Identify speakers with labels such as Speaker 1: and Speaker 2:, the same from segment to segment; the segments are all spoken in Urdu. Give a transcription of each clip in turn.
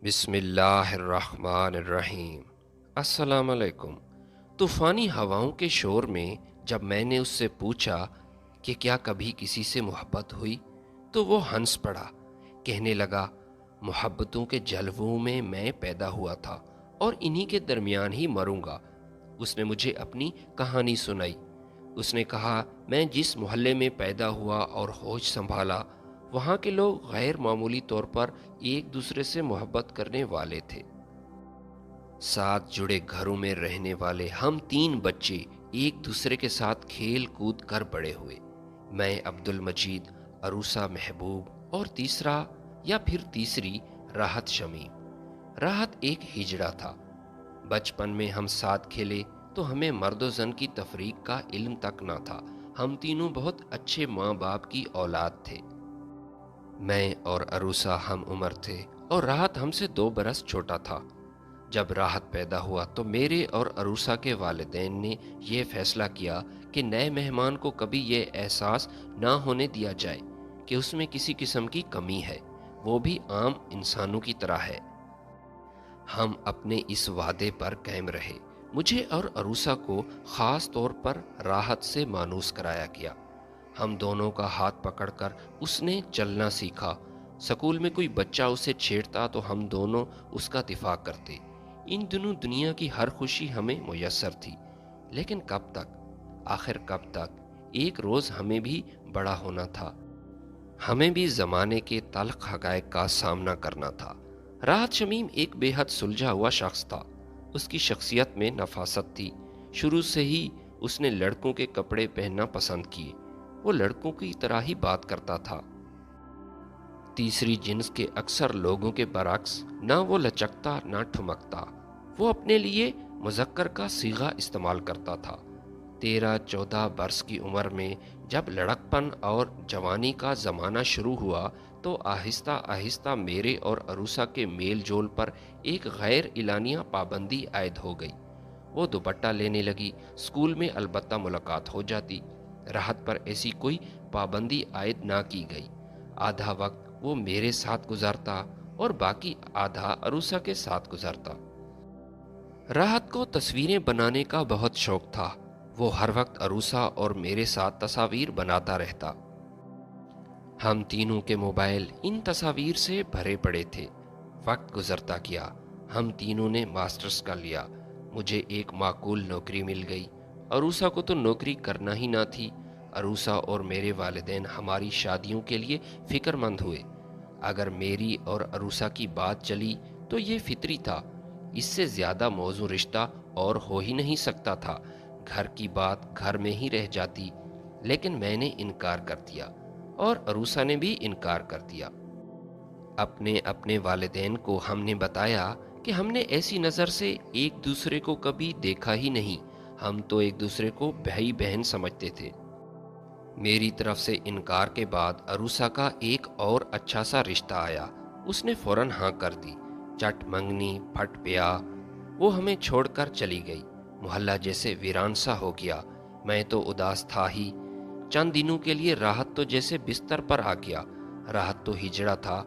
Speaker 1: بسم اللہ الرحمن الرحیم۔ السلام علیکم۔ طوفانی ہواؤں کے شور میں جب میں نے اس سے پوچھا کہ کیا کبھی کسی سے محبت ہوئی تو وہ ہنس پڑا، کہنے لگا محبتوں کے جلووں میں میں پیدا ہوا تھا اور انہی کے درمیان ہی مروں گا۔ اس نے مجھے اپنی کہانی سنائی۔ اس نے کہا میں جس محلے میں پیدا ہوا اور ہوش سنبھالا وہاں کے لوگ غیر معمولی طور پر ایک دوسرے سے محبت کرنے والے تھے۔ ساتھ جڑے گھروں میں رہنے والے ہم 3 بچے ایک دوسرے کے ساتھ کھیل کود کر بڑے ہوئے۔ میں عبد المجید، عروسہ محبوب اور تیسری راحت شمیم۔ راحت ایک ہجڑا تھا۔ بچپن میں ہم ساتھ کھیلے تو ہمیں مرد و زن کی تفریق کا علم تک نہ تھا۔ ہم تینوں بہت اچھے ماں باپ کی اولاد تھے۔ میں اور عروسہ ہم عمر تھے اور راحت ہم سے 2 برس چھوٹا تھا۔ جب راحت پیدا ہوا تو میرے اور عروسہ کے والدین نے یہ فیصلہ کیا کہ نئے مہمان کو کبھی یہ احساس نہ ہونے دیا جائے کہ اس میں کسی قسم کی کمی ہے، وہ بھی عام انسانوں کی طرح ہے۔ ہم اپنے اس وعدے پر قائم رہے۔ مجھے اور عروسہ کو خاص طور پر راحت سے مانوس کرایا گیا۔ ہم دونوں کا ہاتھ پکڑ کر اس نے چلنا سیکھا۔ سکول میں کوئی بچہ اسے چھیڑتا تو ہم دونوں اس کا دفاع کرتے۔ ان دنوں دنیا کی ہر خوشی ہمیں میسر تھی، لیکن کب تک؟ آخر کب تک؟ ایک روز ہمیں بھی بڑا ہونا تھا، ہمیں بھی زمانے کے تلخ حقائق کا سامنا کرنا تھا۔ راحت شمیم ایک بے حد سلجھا ہوا شخص تھا۔ اس کی شخصیت میں نفاست تھی۔ شروع سے ہی اس نے لڑکوں کے کپڑے پہننا پسند کیے۔ وہ لڑکوں کی طرح ہی بات کرتا تھا۔ تیسری جنس کے اکثر لوگوں کے برعکس نہ وہ لچکتا نہ ٹھمکتا۔ وہ اپنے لیے مذکر کا صیغہ استعمال کرتا تھا۔ 13-14 برس کی عمر میں جب لڑکپن اور جوانی کا زمانہ شروع ہوا تو آہستہ آہستہ میرے اور عروسہ کے میل جول پر ایک غیر اعلانیہ پابندی عائد ہو گئی۔ وہ دوپٹہ لینے لگی، اسکول میں البتہ ملاقات ہو جاتی۔ راحت پر ایسی کوئی پابندی عائد نہ کی گئی۔ آدھا وقت وہ میرے ساتھ گزارتا اور باقی آدھا عروسہ کے ساتھ گزارتا۔ راحت کو تصویریں بنانے کا بہت شوق تھا۔ وہ ہر وقت عروسہ اور میرے ساتھ تصاویر بناتا رہتا۔ ہم تینوں کے موبائل ان تصاویر سے بھرے پڑے تھے۔ وقت گزرتا گیا۔ ہم تینوں نے ماسٹرز کا لیا۔ مجھے ایک معقول نوکری مل گئی۔ عروسہ کو تو نوکری کرنا ہی نہ تھی۔ عروسہ اور میرے والدین ہماری شادیوں کے لیے فکر مند ہوئے۔ اگر میری اور عروسہ کی بات چلی تو یہ فطری تھا۔ اس سے زیادہ موزوں رشتہ اور ہو ہی نہیں سکتا تھا۔ گھر کی بات گھر میں ہی رہ جاتی، لیکن میں نے انکار کر دیا اور عروسہ نے بھی انکار کر دیا۔ اپنے والدین کو ہم نے بتایا کہ ہم نے ایسی نظر سے ایک دوسرے کو کبھی دیکھا ہی نہیں۔ ہم تو ایک دوسرے کو بھائی بہن سمجھتے تھے۔ میری طرف سے انکار کے بعد عروسہ کا ایک اور اچھا سا رشتہ آیا۔ اس نے فوراً ہاں کر دی۔ چٹ منگنی پھٹ پیا۔ وہ ہمیں چھوڑ کر چلی گئی۔ محلہ جیسے ویران سا ہو گیا۔ میں تو اداس تھا ہی۔ چند دنوں کے لیے راحت تو جیسے بستر پر آ گیا۔ راحت تو ہجڑا تھا۔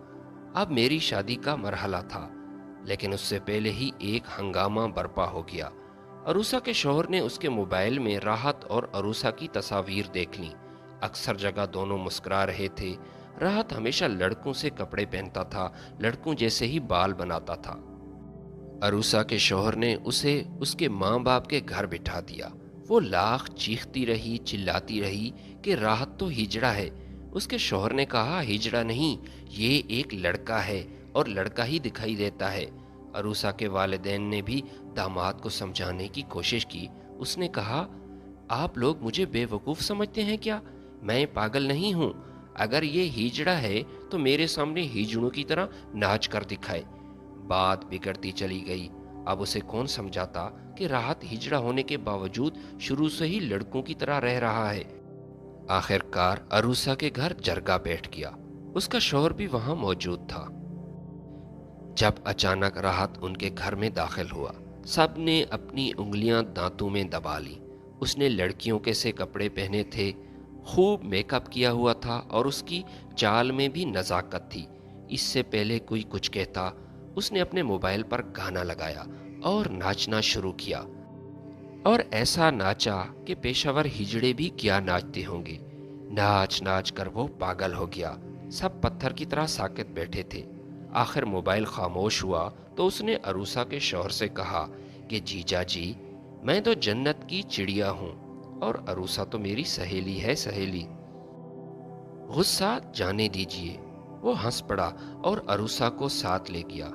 Speaker 1: اب میری شادی کا مرحلہ تھا، لیکن اس سے پہلے ہی ایک ہنگامہ برپا ہو گیا۔ عروسہ کے شوہر نے اس کے موبائل میں راحت اور عروسہ کی تصاویر دیکھ لیں۔ اکثر جگہ دونوں مسکرا رہے تھے۔ راحت ہمیشہ لڑکوں سے کپڑے پہنتا تھا، لڑکوں جیسے ہی بال بناتا تھا۔ عروسہ کے شوہر نے اسے اس کے ماں باپ کے گھر بٹھا دیا۔ وہ لاکھ چیختی رہی، چلاتی رہی کہ راحت تو ہجڑا ہے۔ اس کے شوہر نے کہا ہجڑا نہیں، یہ ایک لڑکا ہے اور لڑکا ہی دکھائی دیتا ہے۔ عروسہ کے والدین نے بھی داماد کو سمجھانے کی کوشش کی۔ اس نے کہا آپ لوگ مجھے بے وقوف سمجھتے ہیں کیا؟ میں پاگل نہیں ہوں۔ اگر یہ ہجڑا ہے تو میرے سامنے ہجڑوں کی طرح ناچ کر دکھائے۔ بات بگڑتی چلی گئی۔ اب اسے کون سمجھاتا کہ راحت ہجڑا ہونے کے باوجود شروع سے ہی لڑکوں کی طرح رہ رہا ہے۔ آخر کار عروسہ کے گھر جرگہ بیٹھ گیا۔ اس کا شوہر بھی وہاں موجود تھا۔ جب اچانک راحت ان کے گھر میں داخل ہوا، سب نے اپنی انگلیاں دانتوں میں دبا لی۔ اس نے لڑکیوں کے سے کپڑے پہنے تھے، خوب میک اپ کیا ہوا تھا اور اس کی چال میں بھی نزاکت تھی۔ اس سے پہلے کوئی کچھ کہتا، اس نے اپنے موبائل پر گانا لگایا اور ناچنا شروع کیا، اور ایسا ناچا کہ پیشاور ہجڑے بھی کیا ناچتے ہوں گے۔ ناچ ناچ کر وہ پاگل ہو گیا۔ سب پتھر کی طرح ساکت بیٹھے تھے۔ آخر موبائل خاموش ہوا تو اس نے عروسا کے شوہر سے کہا کہ جیجا جی، میں تو جنت کی چڑیا ہوں اور عروسا تو میری سہیلی ہے، سہیلی۔ غصہ جانے دیجیے۔ وہ ہنس پڑا اور عروسا کو ساتھ لے گیا۔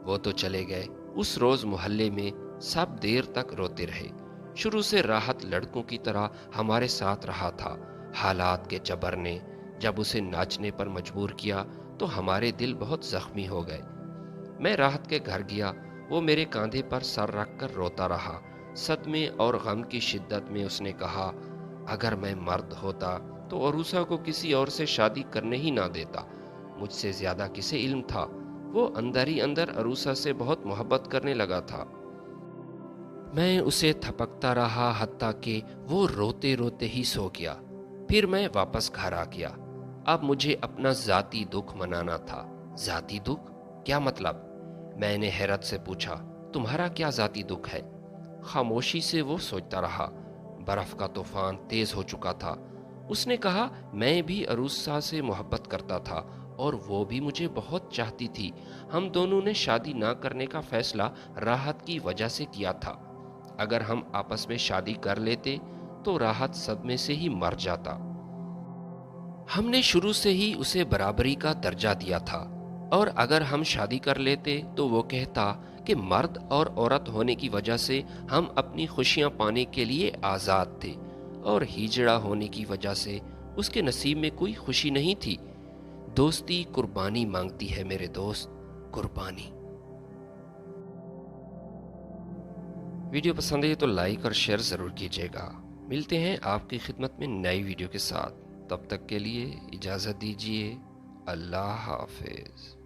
Speaker 1: وہ تو چلے گئے۔ اس روز محلے میں سب دیر تک روتے رہے۔ شروع سے راحت لڑکوں کی طرح ہمارے ساتھ رہا تھا۔ حالات کے جبر نے جب اسے ناچنے پر مجبور کیا تو ہمارے دل بہت زخمی ہو گئے۔ میں راحت کے گھر گیا۔ وہ میرے کاندھے پر سر رکھ کر روتا رہا۔ صدمے اور غم کی شدت میں اس نے کہا، اگر میں مرد ہوتا تو عروسا کو کسی اور سے شادی کرنے ہی نہ دیتا۔ مجھ سے زیادہ کسے علم تھا؟ وہ اندر ہی اندر عروسا سے بہت محبت کرنے لگا تھا۔ میں اسے تھپکتا رہا حتیٰ کہ وہ روتے روتے ہی سو گیا۔ پھر میں واپس گھر آ گیا۔ اب مجھے اپنا ذاتی دکھ منانا تھا۔ ذاتی دکھ؟ کیا مطلب؟ میں نے حیرت سے پوچھا، تمہارا کیا ذاتی دکھ ہے؟ خاموشی سے وہ سوچتا رہا۔ برف کا طوفان تیز ہو چکا تھا۔ اس نے کہا، میں بھی عروسا سے محبت کرتا تھا اور وہ بھی مجھے بہت چاہتی تھی۔ ہم دونوں نے شادی نہ کرنے کا فیصلہ راحت کی وجہ سے کیا تھا۔ اگر ہم آپس میں شادی کر لیتے تو راحت صدمے سے ہی مر جاتا۔ ہم نے شروع سے ہی اسے برابری کا درجہ دیا تھا، اور اگر ہم شادی کر لیتے تو وہ کہتا کہ مرد اور عورت ہونے کی وجہ سے ہم اپنی خوشیاں پانے کے لیے آزاد تھے، اور ہیجڑا ہونے کی وجہ سے اس کے نصیب میں کوئی خوشی نہیں تھی۔ دوستی قربانی مانگتی ہے میرے دوست، قربانی۔ ویڈیو پسند ہے تو لائک اور شیئر ضرور کیجیے گا۔ ملتے ہیں آپ کی خدمت میں نئی ویڈیو کے ساتھ۔ تب تک کے لیے اجازت دیجیے۔ اللہ حافظ۔